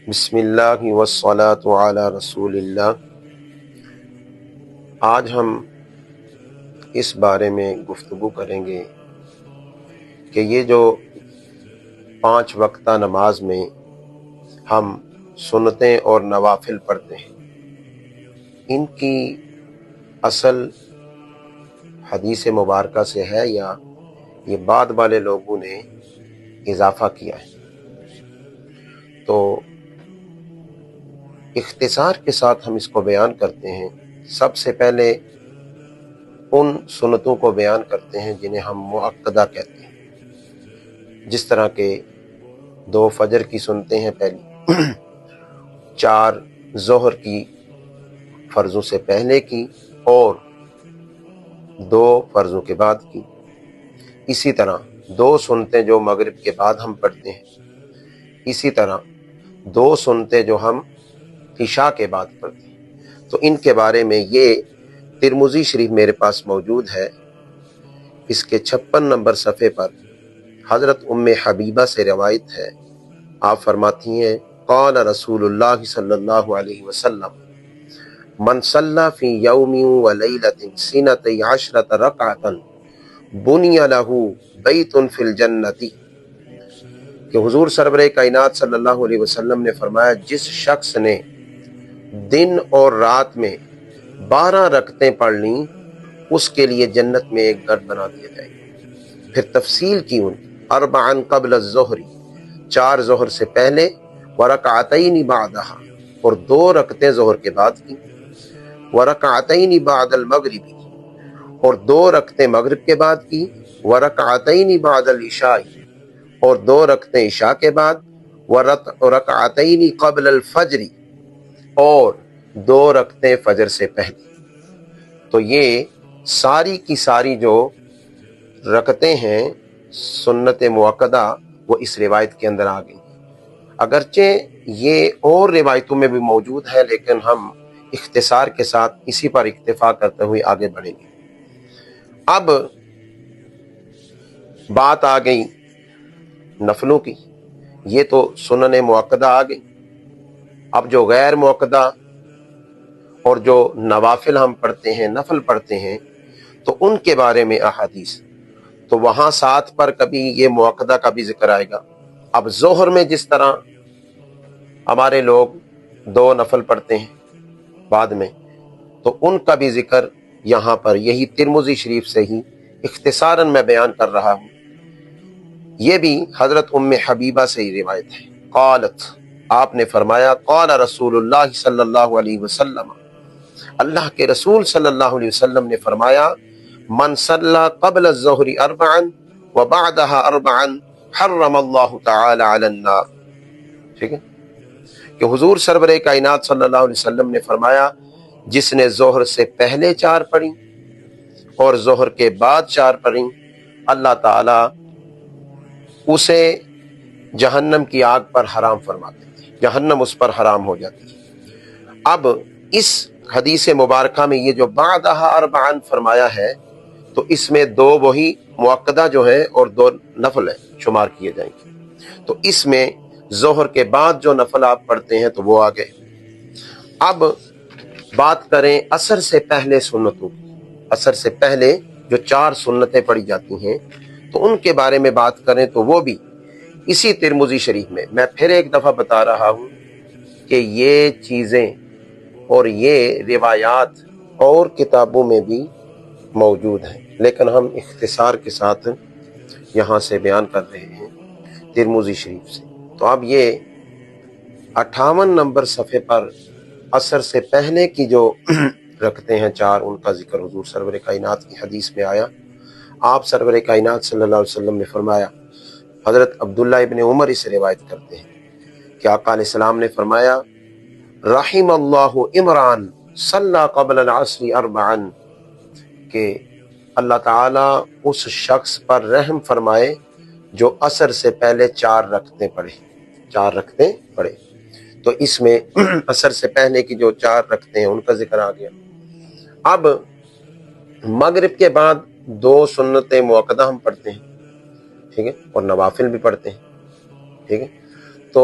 بسم اللہ والصلاۃ علی رسول اللہ۔ آج ہم اس بارے میں گفتگو کریں گے کہ یہ جو 5 وقتہ نماز میں ہم سنتیں اور نوافل پڑھتے ہیں، ان کی اصل حدیث مبارکہ سے ہے یا یہ بعد والے لوگوں نے اضافہ کیا ہے؟ تو اختصار کے ساتھ ہم اس کو بیان کرتے ہیں۔ سب سے پہلے ان سنتوں کو بیان کرتے ہیں جنہیں ہم مؤکدہ کہتے ہیں، جس طرح کہ 2 فجر کی سنتیں ہیں پہلی، 4 ظہر کی فرضوں سے پہلے کی اور 2 فرضوں کے بعد کی۔ اسی طرح 2 سنتیں جو مغرب کے بعد ہم پڑھتے ہیں، اسی طرح 2 سنتیں جو ہم عشاء کے بعد پڑھتے ہیں۔ تو ان کے بارے میں یہ ترمذی شریف میرے پاس موجود ہے، اس کے 56 نمبر صفحے پر حضرت ام حبیبہ سے روایت ہے۔ آپ فرماتی ہیں، قال رسول اللہ صلی اللہ علیہ وسلم من صلی فی یوم و لیلۃ 12 رکعۃ بنی لہ بیت فی الجنۃ، کہ حضور سرور کائنات صلی اللہ علیہ وسلم نے فرمایا، جس شخص نے دن اور رات میں 12 رکعتیں پڑھ لیں، اس کے لیے جنت میں ایک گھر بنا دیا جائے گا۔ پھر تفصیل کی ان اربعن قبل الظہر، 4 ظہر سے پہلے، ورکعتین بعدہا، اور 2 رکعتیں ظہر کے بعد کی، ورکعتین بعد المغرب، اور 2 رکعتیں مغرب کے بعد کی، ورکعتین بعد العشاء، اور 2 رکعتیں عشاء کے بعد، ورکعتین قبل الفجر، اور 2 رکعتیں فجر سے پہلے۔ تو یہ ساری کی ساری جو رکعتیں ہیں سنت مؤکدہ، وہ اس روایت کے اندر آ گئی۔ اگرچہ یہ اور روایتوں میں بھی موجود ہے، لیکن ہم اختصار کے ساتھ اسی پر اکتفا کرتے ہوئے آگے بڑھیں گے۔ اب بات آ گئی نفلوں کی، یہ تو سنن مؤکدہ آ گئی۔ اب جو غیر مؤکدہ اور جو نوافل ہم پڑھتے ہیں، نفل پڑھتے ہیں، تو ان کے بارے میں احادیث، تو وہاں 7 پر کبھی یہ مؤکدہ کا بھی ذکر آئے گا۔ اب ظہر میں جس طرح ہمارے لوگ 2 نفل پڑھتے ہیں بعد میں، تو ان کا بھی ذکر یہاں پر یہی ترمذی شریف سے ہی اختصاراً میں بیان کر رہا ہوں۔ یہ بھی حضرت ام حبیبہ سے ہی روایت ہے۔ قالت، آپ نے فرمایا، قال رسول اللہ صلی اللہ علیہ وسلم، اللہ کے رسول صلی اللہ علیہ وسلم نے فرمایا، من صلی قبل الظہر 4 وبعدها 4 حرم اللہ تعالی علی النار۔ ٹھیک ہے، کہ حضور سرور کائنات صلی اللہ علیہ وسلم نے فرمایا، جس نے ظہر سے پہلے 4 پڑھی اور ظہر کے بعد 4 پڑھی، اللہ تعالی اسے جہنم کی آگ پر حرام فرما دیتے ہیں، جہنم اس پر حرام ہو جاتی ہے۔ اب اس حدیث مبارکہ میں یہ جو بعدہا 4 فرمایا ہے، تو اس میں 2 وہی مؤکدہ جو ہیں اور 2 نفل ہیں شمار کیے جائیں گے۔ تو اس میں ظہر کے بعد جو نفل آپ پڑھتے ہیں تو وہ آ گئے۔ اب بات کریں عصر سے پہلے سنتوں کی۔ عصر سے پہلے جو 4 سنتیں پڑھی جاتی ہیں، تو ان کے بارے میں بات کریں تو وہ بھی اسی ترمذی شریف میں پھر ایک دفعہ بتا رہا ہوں کہ یہ چیزیں اور یہ روایات اور کتابوں میں بھی موجود ہیں، لیکن ہم اختصار کے ساتھ یہاں سے بیان کر رہے ہیں ترمذی شریف سے۔ تو اب یہ 58 نمبر صفحے پر عصر سے پہلے کی جو رکھتے ہیں 4، ان کا ذکر حضور سرور کائنات کی حدیث میں آیا۔ آپ سرور کائنات صلی اللہ علیہ وسلم نے فرمایا، حضرت عبداللہ ابن عمر اسے روایت کرتے ہیں کہ آقا علیہ السلام نے فرمایا، رحم اللہ عمران صلی قبل العصر 4، کہ اللہ تعالیٰ اس شخص پر رحم فرمائے جو عصر سے پہلے 4 رکعتیں پڑھے، 4 رکعتیں پڑھے۔ تو اس میں عصر سے پہلے کی جو 4 رکعتیں ہیں ان کا ذکر آ گیا۔ اب مغرب کے بعد 2 سنتیں مؤکدہ ہم پڑھتے ہیں، ٹھیک ہے، اور نوافل بھی پڑھتے ہیں، ٹھیک ہے۔ تو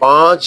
5